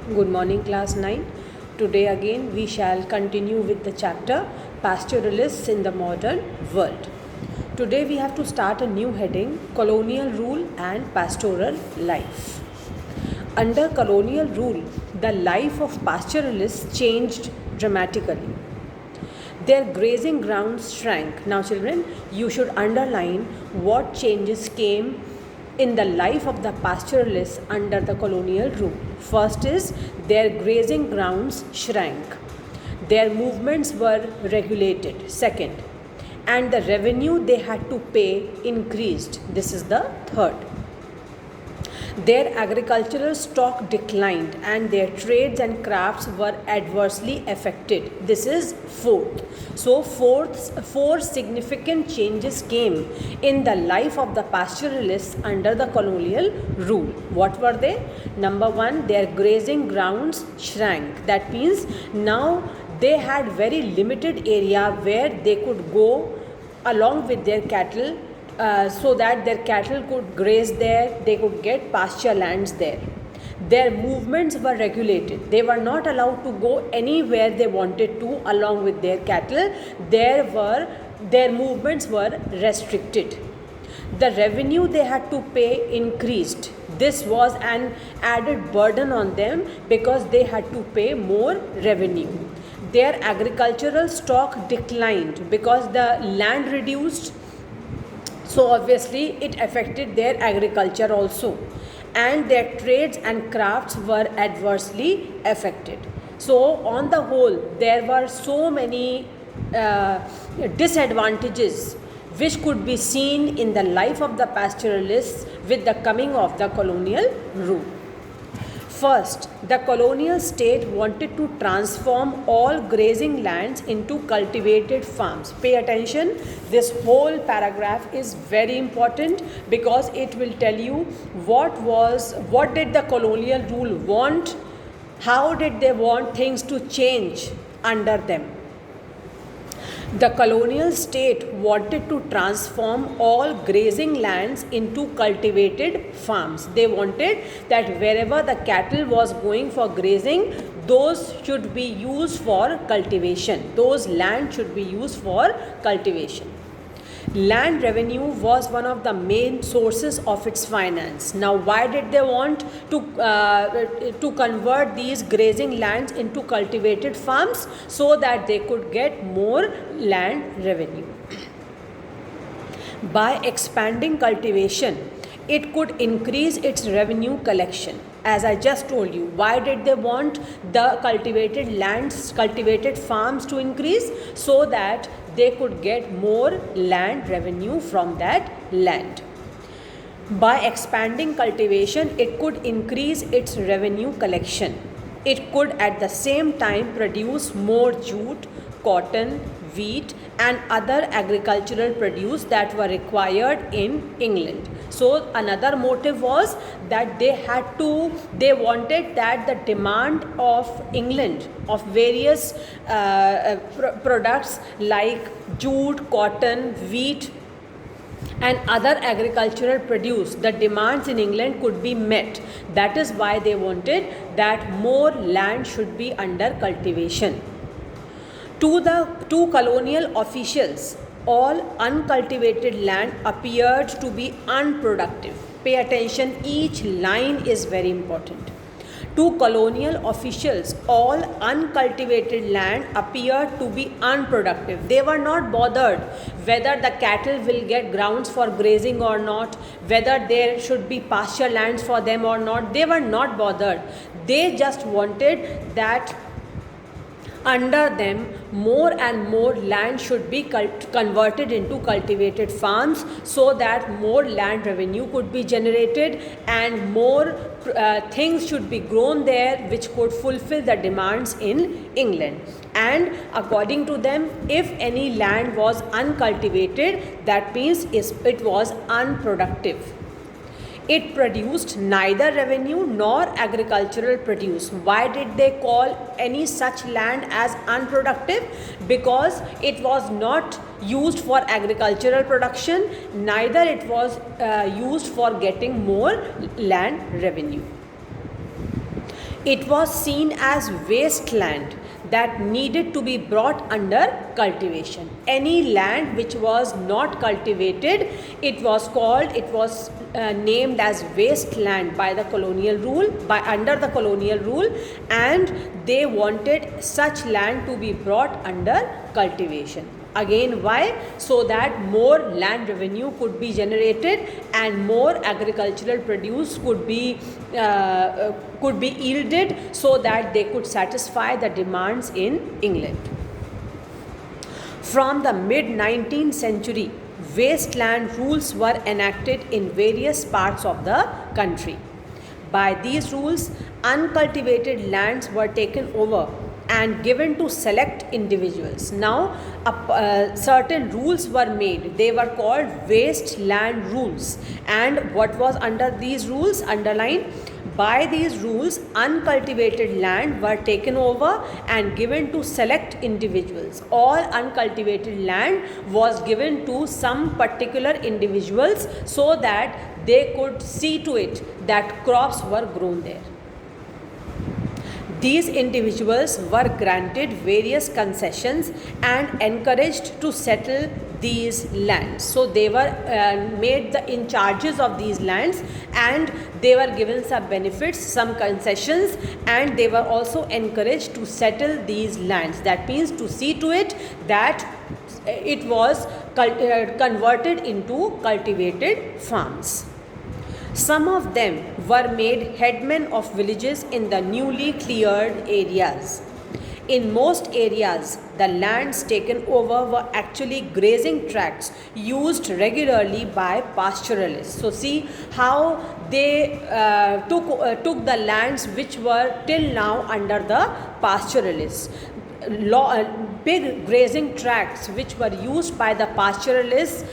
Good morning, class 9. Today again we shall continue with the chapter Pastoralists in the Modern World. Today we have to start a new heading, Colonial Rule and Pastoral Life. Under colonial rule, the life of pastoralists changed dramatically. Their grazing grounds shrank. Now children, you should underline what changes came in the life of the pastoralists under the colonial rule. First is their grazing grounds shrank. Their movements were regulated. Second, and the revenue they had to pay increased. This is the third. Their agricultural stock declined and their trades and crafts were adversely affected. This is fourth. So, four significant changes came in the life of the pastoralists under the colonial rule. What were they? Number one, their grazing grounds shrank. That means now they had very limited area where they could go along with their cattle so that their cattle could graze there, they could get pasture lands there. Their movements were regulated. They were not allowed to go anywhere they wanted to along with their cattle. Their movements were restricted. The revenue they had to pay increased. This was an added burden on them because they had to pay more revenue. Their agricultural stock declined because the land reduced. So obviously it affected their agriculture also, and their trades and crafts were adversely affected. So on the whole, there were so many disadvantages which could be seen in the life of the pastoralists with the coming of the colonial rule. First, the colonial state wanted to transform all grazing lands into cultivated farms. Pay attention, this whole paragraph is very important because it will tell you what did the colonial rule want, how did they want things to change under them. The colonial state wanted to transform all grazing lands into cultivated farms. They wanted that wherever the cattle was going for grazing, those should be used for cultivation. Those land should be used for cultivation. Land revenue was one of the main sources of its finance. Now, why did they want to convert these grazing lands into cultivated farms? So that they could get more land revenue. By expanding cultivation, it could increase its revenue collection. As I just told you, why did they want the cultivated lands, cultivated farms to increase? So that they could get more land revenue from that land. By expanding cultivation, it could increase its revenue collection. It could at the same time produce more jute, cotton, wheat and other agricultural produce that were required in England. So another motive was that they wanted that the demand of England of various products like jute, cotton, wheat and other agricultural produce, the demands in England could be met. That is why they wanted that more land should be under cultivation. To colonial officials, all uncultivated land appeared to be unproductive. Pay attention, each line is very important. To colonial officials, all uncultivated land appeared to be unproductive. They were not bothered whether the cattle will get grounds for grazing or not, whether there should be pasture lands for them or not. They were not bothered. They just wanted that under them more and more land should be converted into cultivated farms so that more land revenue could be generated and more things should be grown there which could fulfill the demands in England. And according to them, if any land was uncultivated, that means it was unproductive. It produced neither revenue nor agricultural produce. Why did they call any such land as unproductive? Because it was not used for agricultural production, neither it was used for getting more land revenue. It was seen as wasteland that needed to be brought under cultivation. Any land which was not cultivated, it was named as wasteland by the colonial rule, under the colonial rule, and they wanted such land to be brought under cultivation. Again, why? So that more land revenue could be generated and more agricultural produce could be yielded, so that they could satisfy the demands in England. From the mid-19th century, wasteland rules were enacted in various parts of the country. By these rules, uncultivated lands were taken over and given to select individuals. Now, certain rules were made. They were called wasteland rules. And what was under these rules? Underline. By these rules, uncultivated land were taken over and given to select individuals. All uncultivated land was given to some particular individuals so that they could see to it that crops were grown there. These individuals were granted various concessions and encouraged to settle these lands. So they were made the in charges of these lands, and they were given some benefits, some concessions, and they were also encouraged to settle these lands. That means to see to it that it was converted into cultivated farms. Some of them were made headmen of villages in the newly cleared areas. In most areas, the lands taken over were actually grazing tracts used regularly by pastoralists. So see how they took the lands which were till now under the pastoralists. Big grazing tracts which were used by the pastoralists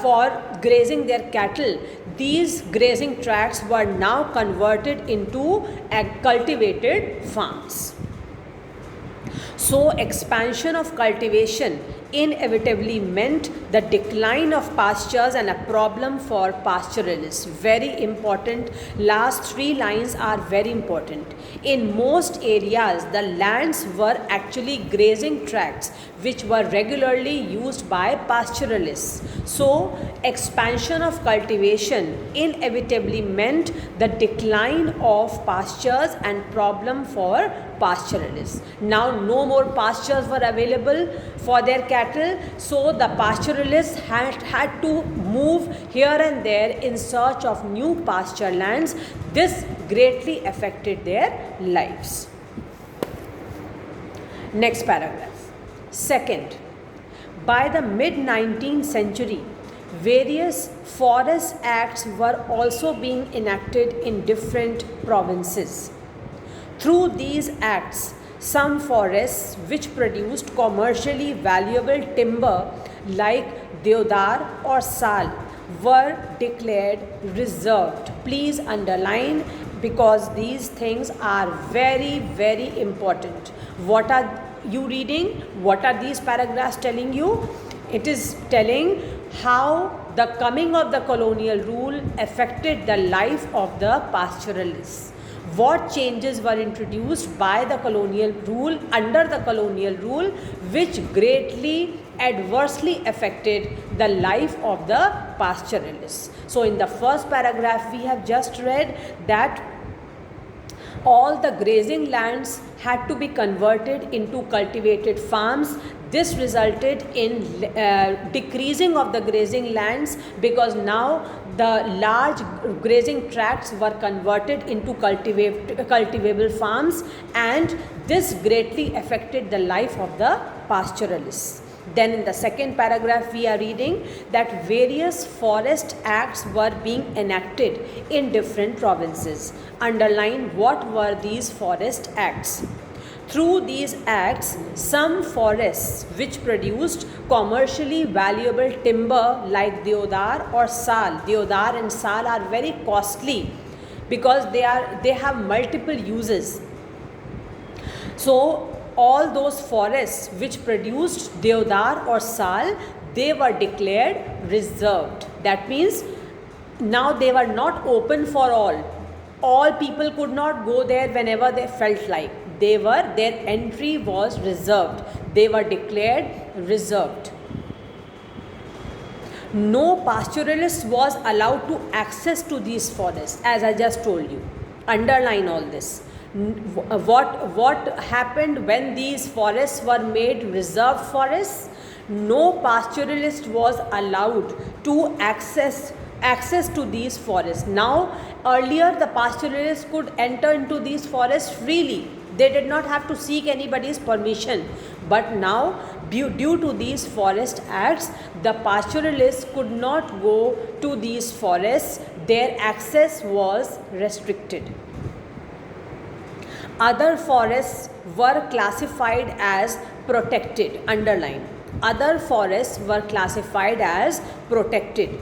for grazing their cattle. These grazing tracts were now converted into cultivated farms. So expansion of cultivation inevitably meant the decline of pastures and a problem for pastoralists. Very important. Last three lines are very important. In most areas, the lands were actually grazing tracts which were regularly used by pastoralists. So expansion of cultivation inevitably meant the decline of pastures and problem for pastoralists. Now no more pastures were available for their cattle, so the pastoralists had to move here and there in search of new pasture lands. This greatly affected their lives. Next paragraph. Second, by the mid-19th century, various forest acts were also being enacted in different provinces. Through these acts, some forests which produced commercially valuable timber like deodar or sal were declared reserved. Please underline, because these things are very, very important. What are you reading? What are these paragraphs telling you? It is telling how the coming of the colonial rule affected the life of the pastoralists. What changes were introduced by the colonial rule, under the colonial rule, which greatly adversely affected the life of the pastoralists. So in the first paragraph we have just read that all the grazing lands had to be converted into cultivated farms. This resulted in decreasing of the grazing lands, because now the large grazing tracts were converted into cultivable farms, and this greatly affected the life of the pastoralists. Then in the second paragraph we are reading that various forest acts were being enacted in different provinces. Underline, what were these forest acts? Through these acts, some forests which produced commercially valuable timber like deodar or sal. Deodar and sal are very costly because they have multiple uses. So all those forests which produced deodar or sal, they were declared reserved. That means now they were not open for all. All people could not go there whenever they felt like. Their entry was reserved. They were declared reserved. No pastoralist was allowed to access to these forests, as I just told you. Underline all this. What happened when these forests were made reserved forests? No pastoralist was allowed to access to these forests. Now, earlier the pastoralists could enter into these forests freely. They did not have to seek anybody's permission. But now, due to these forest acts, the pastoralists could not go to these forests. Their access was restricted. Other forests were classified as protected. Underline. Other forests were classified as protected.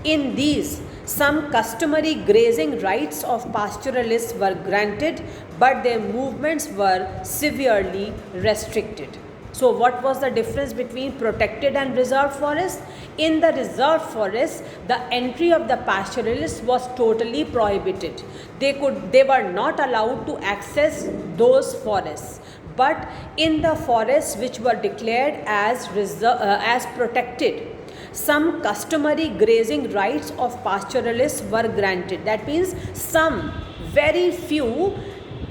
In these, some customary grazing rights of pastoralists were granted, but their movements were severely restricted. So what was the difference between protected and reserved forests? In the reserved forests, the entry of the pastoralists was totally prohibited. They were not allowed to access those forests. But in the forests which were declared as protected, some customary grazing rights of pastoralists were granted. That means some, very few,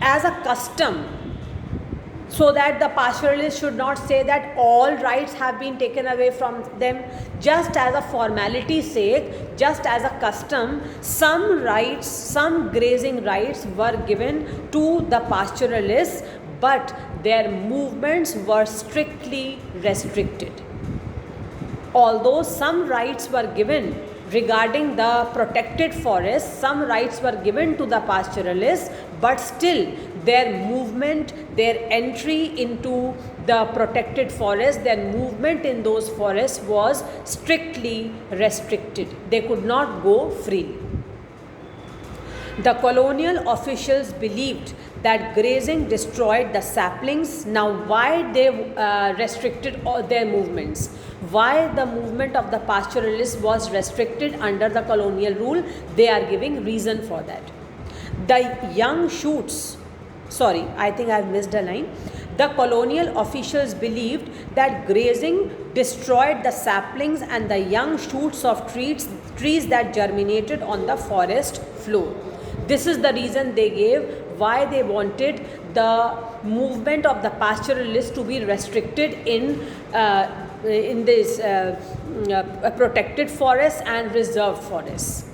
as a custom, so that the pastoralists should not say that all rights have been taken away from them. Just as a formality's sake, just as a custom, some rights, some grazing rights were given to the pastoralists, but their movements were strictly restricted. Although some rights were given regarding the protected forests, some rights were given to the pastoralists, but still their movement, their entry into the protected forest, their movement in those forests was strictly restricted. They could not go freely. The colonial officials believed that grazing destroyed the saplings. Now, why they restricted all their movements? Why the movement of the pastoralists was restricted under the colonial rule? They are giving reason for that. The young shoots, sorry, I think I have missed a line. The colonial officials believed that grazing destroyed the saplings and the young shoots of trees that germinated on the forest floor. This is the reason they gave why they wanted the movement of the pastoralists to be restricted in this protected forests and reserved forests.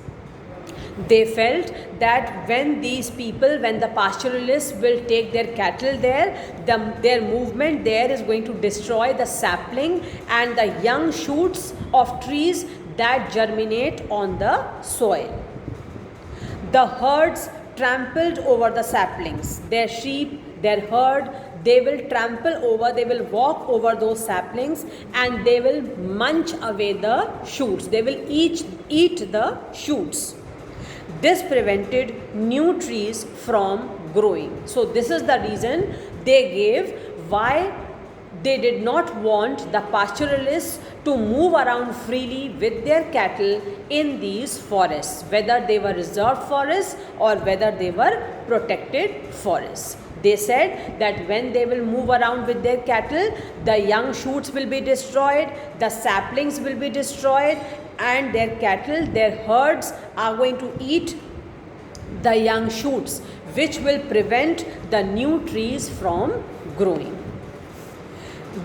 They felt that when the pastoralists will take their cattle there, their movement there is going to destroy the sapling and the young shoots of trees that germinate on the soil. The herds trampled over the saplings. Their sheep, their herd, they will trample over, they will walk over those saplings and they will munch away the shoots. They will eat the shoots. This prevented new trees from growing. So this is the reason they gave why they did not want the pastoralists to move around freely with their cattle in these forests, whether they were reserved forests or whether they were protected forests. They said that when they will move around with their cattle, the young shoots will be destroyed, the saplings will be destroyed, and their cattle, their herds are going to eat the young shoots, which will prevent the new trees from growing.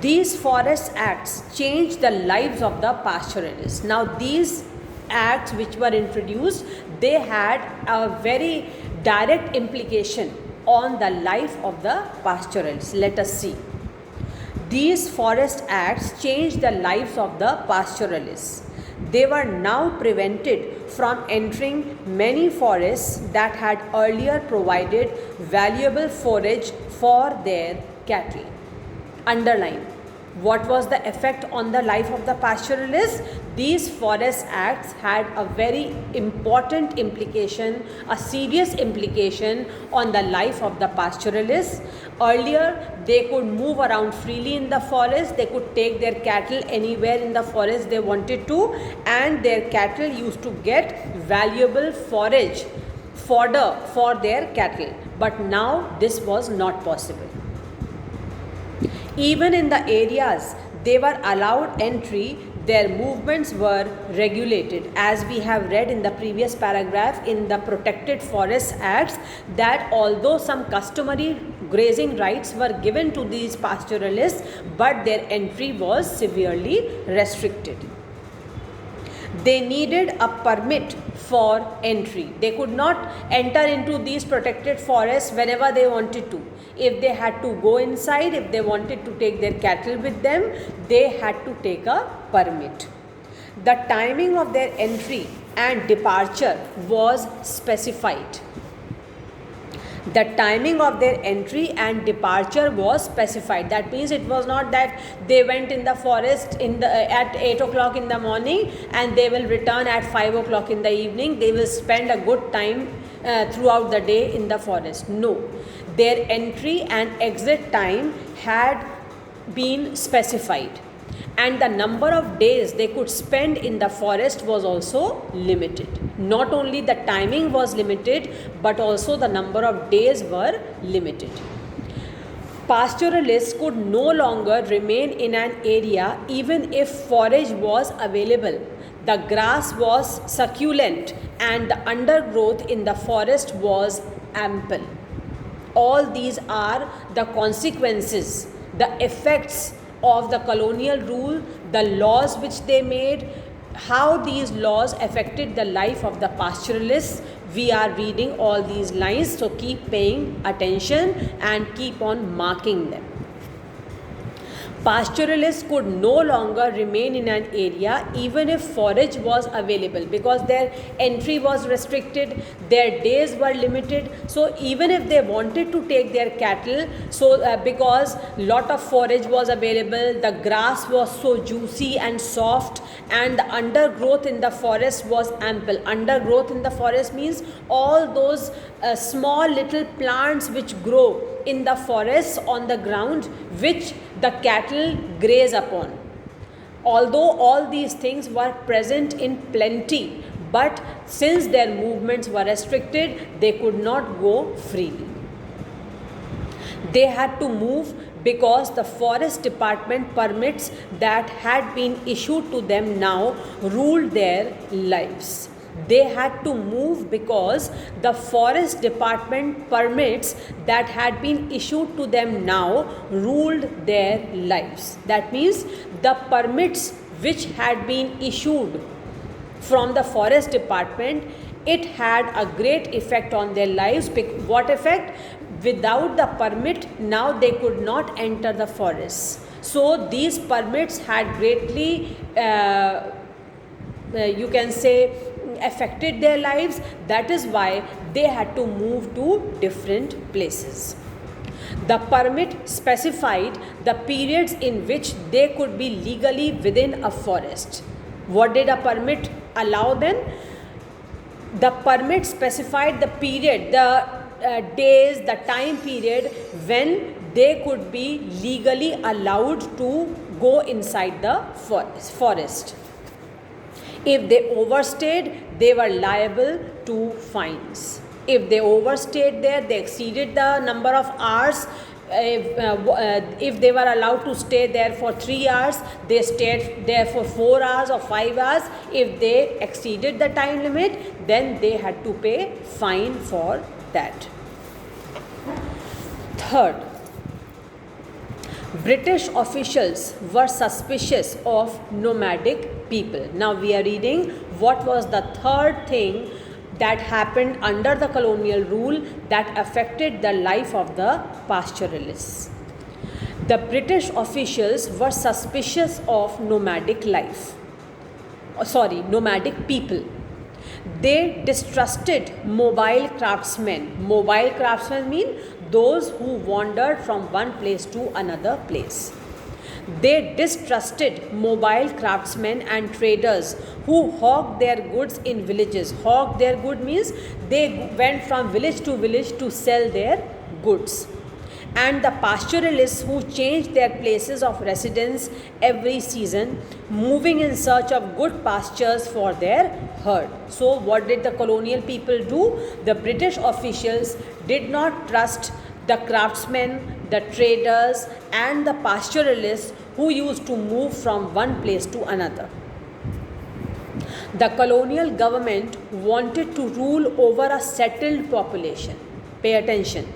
These forest acts changed the lives of the pastoralists. Now these acts which were introduced, they had a very direct implication on the life of the pastoralists. Let us see. These forest acts changed the lives of the pastoralists. They were now prevented from entering many forests that had earlier provided valuable forage for their cattle. Underline. What was the effect on the life of the pastoralists? These forest acts had a very important implication, a serious implication on the life of the pastoralists. Earlier, they could move around freely in the forest. They could take their cattle anywhere in the forest they wanted to, and their cattle used to get valuable forage fodder for their cattle. But now this was not possible. Even in the areas they were allowed entry, their movements were regulated, as we have read in the previous paragraph in the Protected Forests Acts, that although some customary grazing rights were given to these pastoralists, but their entry was severely restricted. They needed a permit for entry. They could not enter into these protected forests whenever they wanted to. If they had to go inside, if they wanted to take their cattle with them, they had to take a permit. The timing of their entry and departure was specified. The timing of their entry and departure was specified. That means it was not that they went in the forest at 8 o'clock in the morning and they will return at 5 o'clock in the evening. They will spend a good time throughout the day in the forest. No, their entry and exit time had been specified, and the number of days they could spend in the forest was also limited. Not only the timing was limited, but also the number of days were limited. Pastoralists could no longer remain in an area even if forage was available. The grass was succulent and the undergrowth in the forest was ample. All these are the consequences, the effects of the colonial rule, the laws which they made, how these laws affected the life of the pastoralists. We are reading all these lines, so keep paying attention and keep on marking them. Pastoralists could no longer remain in an area even if forage was available, because their entry was restricted, their days were limited. So even if they wanted to take their cattle, because lot of forage was available, the grass was so juicy and soft, and the undergrowth in the forest was ample. Undergrowth in the forest means all those small little plants which grow in the forests on the ground, which the cattle graze upon. Although all these things were present in plenty, but since their movements were restricted, they could not go freely. They had to move because the forest department permits that had been issued to them now ruled their lives. They had to move because the forest department permits that had been issued to them now ruled their lives. That means the permits which had been issued from the forest department, it had a great effect on their lives. What effect? Without the permit, now they could not enter the forests. So these permits had greatly, you can say, affected their lives. That is why they had to move to different places. The permit specified the periods in which they could be legally within a forest. What did a permit allow then? The permit specified the period, the days, the time period when they could be legally allowed to go inside the forest. If they overstayed, they were liable to fines. If they overstayed there, they exceeded the number of hours. If they were allowed to stay there for 3 hours, they stayed there for 4 hours or 5 hours. If they exceeded the time limit, then they had to pay fine for that. Third, British officials were suspicious of nomadic people. Now we are reading what was the third thing that happened under the colonial rule that affected the life of the pastoralists. The British officials were suspicious of nomadic people. They distrusted mobile craftsmen. Mobile craftsmen mean those who wandered from one place to another place. They distrusted mobile craftsmen and traders who hawked their goods in villages. Hawk their good means they went from village to village to sell their goods. and the pastoralists who changed their places of residence every season, moving in search of good pastures for their herd. So, what did the colonial people do? The British officials did not trust the craftsmen, the traders, and the pastoralists who used to move from one place to another. The colonial government wanted to rule over a settled population. Pay attention.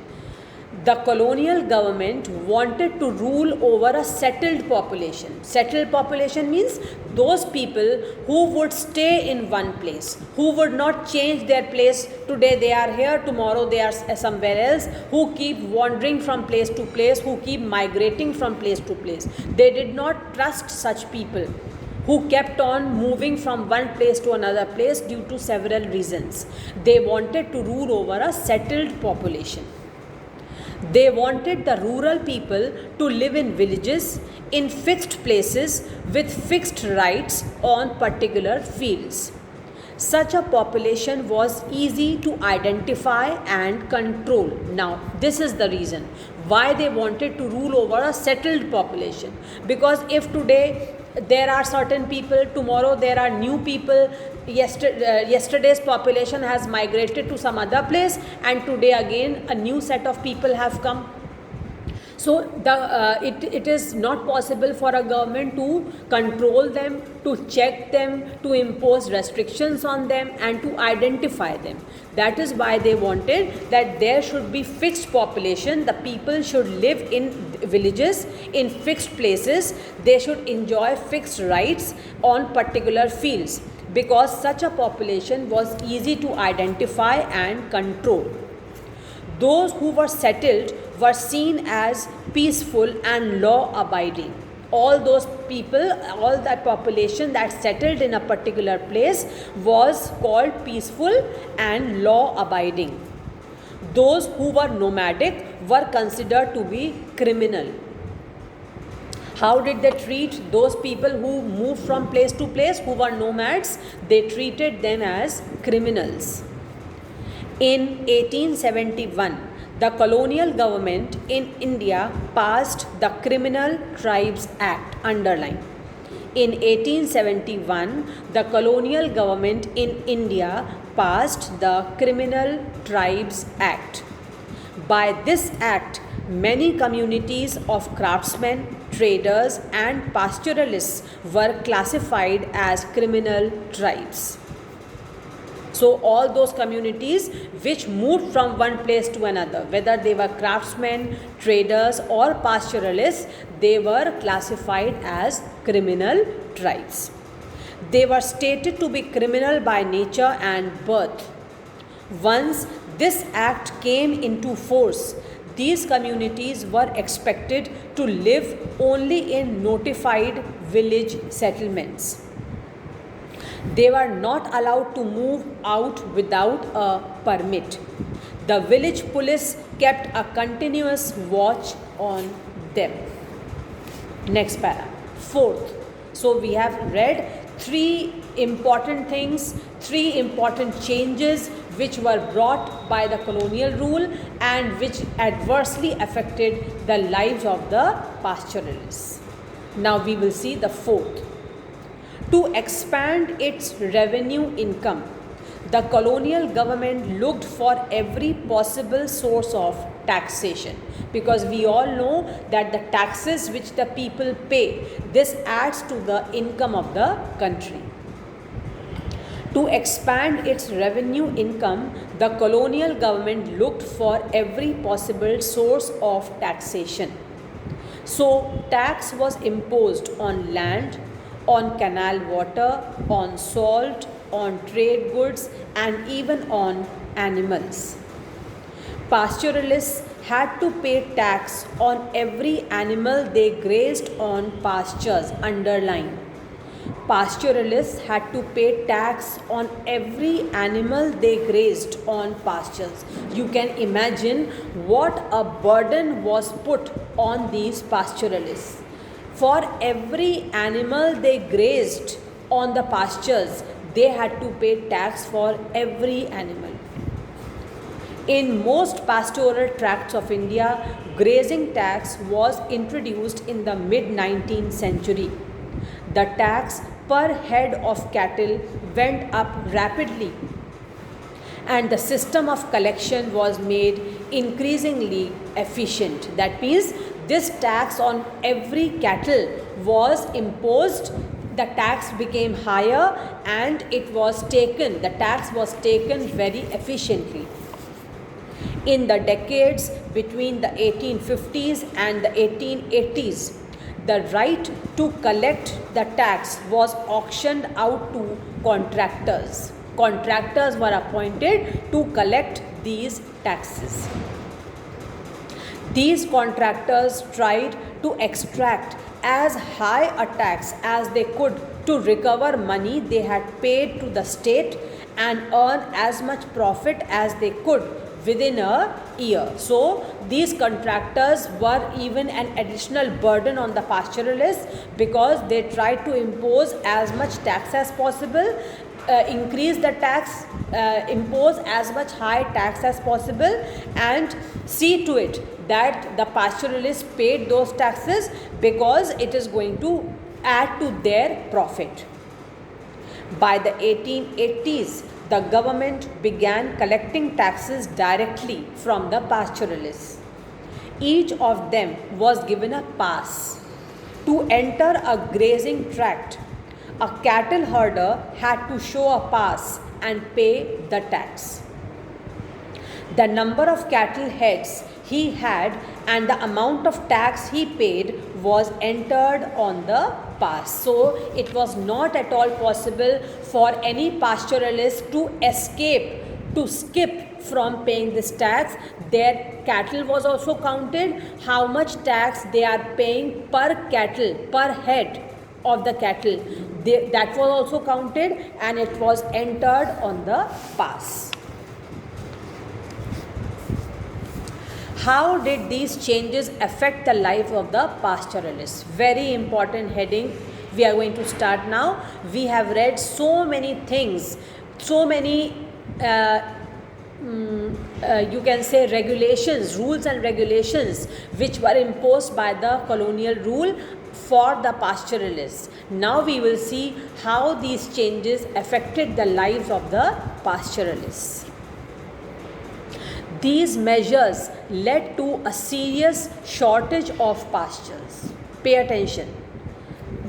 The colonial government wanted to rule over a settled population. Settled population means those people who would stay in one place, who would not change their place. Today they are here, tomorrow they are somewhere else, who keep wandering from place to place, who keep migrating from place to place. They did not trust such people who kept on moving from one place to another place due to several reasons. They wanted to rule over a settled population. They wanted the rural people to live in villages, in fixed places, with fixed rights on particular fields. Such a population was easy to identify and control. Now, this is the reason why they wanted to rule over a settled population. Because if today there are certain people, tomorrow there are new people, yesterday's population has migrated to some other place, and today again a new set of people have come. So it is not possible for a government to control them, to check them, to impose restrictions on them, and to identify them. That is why they wanted that there should be fixed population. The people should live in villages, in fixed places. They should enjoy fixed rights on particular fields, because such a population was easy to identify and control. Those who were settled were seen as peaceful and law-abiding. All those people, all that population that settled in a particular place was called peaceful and law-abiding. Those who were nomadic were considered to be criminal. How did they treat those people who moved from place to place, who were nomads? They treated them as criminals. In 1871, the colonial government in India passed the Criminal Tribes Act, underline. In 1871, the colonial government in India passed the Criminal Tribes Act. By this act, many communities of craftsmen, traders, and pastoralists were classified as criminal tribes. So all those communities which moved from one place to another, whether they were craftsmen, traders, or pastoralists, they were classified as criminal tribes. They were stated to be criminal by nature and birth. Once this act came into force, these communities were expected to live only in notified village settlements. They were not allowed to move out without a permit. The village police kept a continuous watch on them. Next para. Fourth. So we have read three important things, three important changes which were brought by the colonial rule and which adversely affected the lives of the pastoralists. Now we will see the fourth. To expand its revenue income, the colonial government looked for every possible source of taxation, because we all know that the taxes which the people pay, this adds to the income of the country. To expand its revenue income, the colonial government looked for every possible source of taxation. So, tax was imposed on land, on canal water, on salt, on trade goods, and even on animals. Pastoralists had to pay tax on every animal they grazed on pastures, underline. Pastoralists had to pay tax on every animal they grazed on pastures. You can imagine what a burden was put on these pastoralists. For every animal they grazed on the pastures, they had to pay tax for every animal. In most pastoral tracts of India, grazing tax was introduced in the mid 19th century. The tax per head of cattle went up rapidly, and the system of collection was made increasingly efficient. That means this tax on every cattle was imposed, the tax became higher, and the tax was taken very efficiently. In the decades between the 1850s and the 1880s, the right to collect the tax was auctioned out to contractors. Contractors were appointed to collect these taxes. These contractors tried to extract as high a tax as they could to recover money they had paid to the state and earn as much profit as they could within a year. So these contractors were even an additional burden on the pastoralists, because they tried to impose as much tax as possible, increase the tax, impose as much high tax as possible, and see to it that the pastoralists paid those taxes, because it is going to add to their profit. By the 1880s, the government began collecting taxes directly from the pastoralists. Each of them was given a pass. To enter a grazing tract, a cattle herder had to show a pass and pay the tax. The number of cattle heads he had and the amount of tax he paid was entered on the pass. So it was not at all possible for any pastoralist to skip from paying this tax. Their cattle was also counted, how much tax they are paying per cattle, per head of the cattle, that was also counted, and it was entered on the pass. How did these changes affect the life of the pastoralists? Very important heading we are going to start now. We have read so many things, so many you can say regulations, rules and regulations which were imposed by the colonial rule for the pastoralists. Now we will see how these changes affected the lives of the pastoralists. These measures led to a serious shortage of pastures. Pay attention.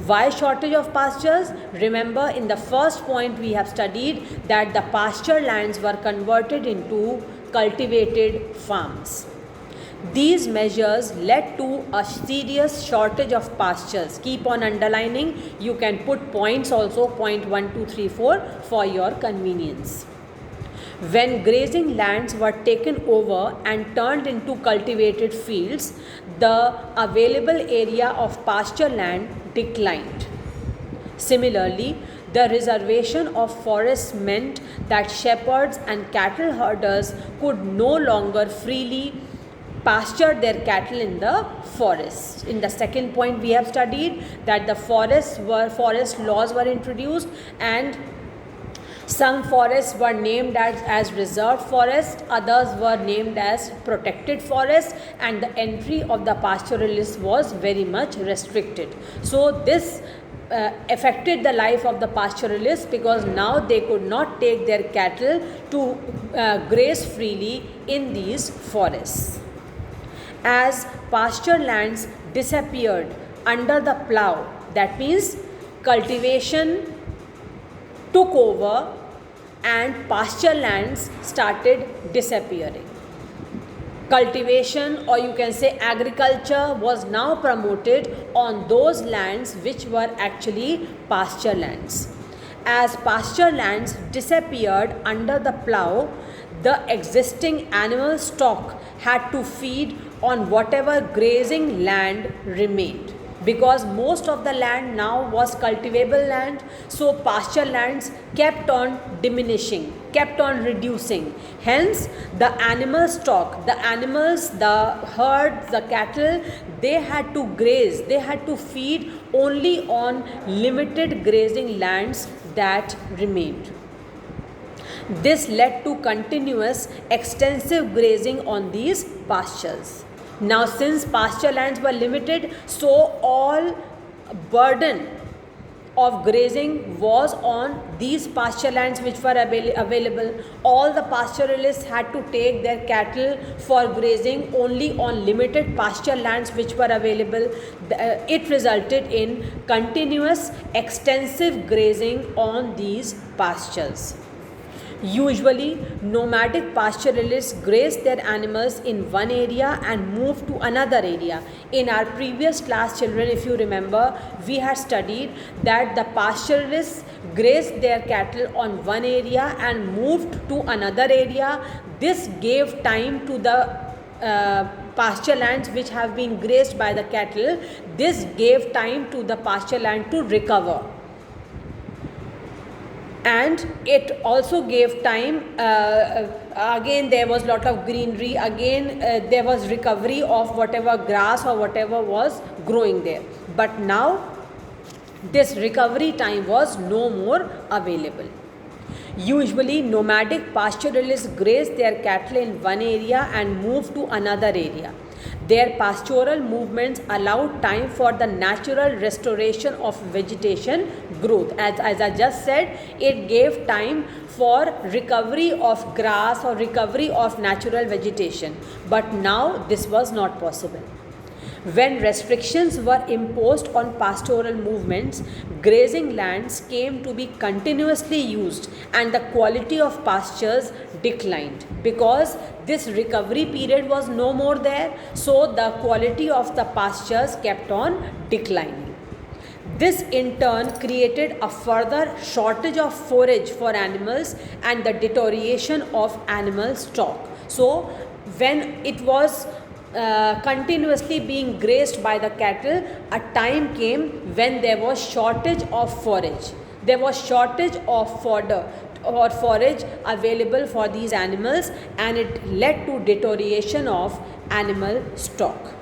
Why shortage of pastures? Remember, in the first point we have studied that the pasture lands were converted into cultivated farms. These measures led to a serious shortage of pastures. Keep on underlining. You can put points also, point 1, 2, 3, 4 for your convenience. When grazing lands were taken over and turned into cultivated fields, the available area of pasture land declined. Similarly, the reservation of forests meant that shepherds and cattle herders could no longer freely pasture their cattle in the forest. In the second point we have studied that the forest laws were introduced, and some forests were named as reserved forests, others were named as protected forests, and the entry of the pastoralists was very much restricted. So this affected the life of the pastoralists, because now they could not take their cattle to graze freely in these forests. As pasture lands disappeared under the plough, that means cultivation took over and pasture lands started disappearing. Cultivation, or you can say agriculture, was now promoted on those lands which were actually pasture lands. As pasture lands disappeared under the plough, the existing animal stock had to feed on whatever grazing land remained, because most of the land now was cultivable land, so pasture lands kept on diminishing, kept on reducing. Hence the animal stock, the animals, the herds, the cattle, they had to graze, they had to feed only on limited grazing lands that remained. This led to continuous extensive grazing on these pastures. Now, since pasture lands were limited, so all burden of grazing was on these pasture lands which were available. All the pastoralists had to take their cattle for grazing only on limited pasture lands which were available. It resulted in continuous extensive grazing on these pastures. Usually, nomadic pastoralists grazed their animals in one area and moved to another area. In our previous class, children, if you remember, we had studied that the pastoralists grazed their cattle on one area and moved to another area. This gave time to the pasture lands which have been grazed by the cattle. This gave time to the pasture land to recover. And it also gave time, again there was lot of greenery, again there was recovery of whatever grass or whatever was growing there. But now this recovery time was no more available. Usually nomadic pastoralists grazed their cattle in one area and moved to another area. Their pastoral movements allowed time for the natural restoration of vegetation growth. As I just said, it gave time for recovery of grass or recovery of natural vegetation. But now this was not possible. When restrictions were imposed on pastoral movements, grazing lands came to be continuously used and the quality of pastures declined because this recovery period was no more there, so the quality of the pastures kept on declining. This in turn created a further shortage of forage for animals and the deterioration of animal stock. So when it was continuously being grazed by the cattle, a time came when there was shortage of forage. There was shortage of fodder or forage available for these animals, and it led to deterioration of animal stock.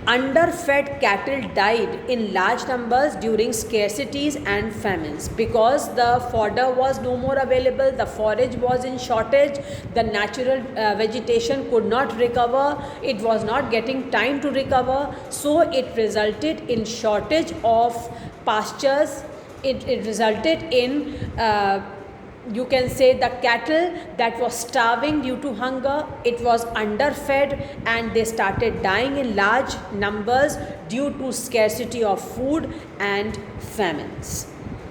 Underfed cattle died in large numbers during scarcities and famines because the fodder was no more available, the forage was in shortage, the natural vegetation could not recover, it was not getting time to recover, so it resulted in shortage of pastures, it resulted in you can say the cattle that was starving due to hunger, it was underfed and they started dying in large numbers due to scarcity of food and famines.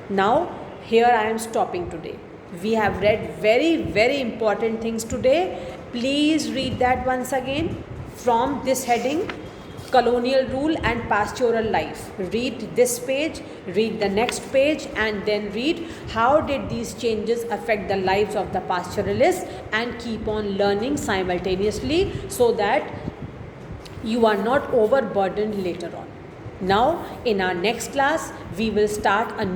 Now here I am stopping today. We have read very important things today. Please read that once again from this heading, colonial rule and pastoral life. Read this page, read the next page, and then read how did these changes affect the lives of the pastoralists, and keep on learning simultaneously so that you are not overburdened later on. Now in our next class we will start a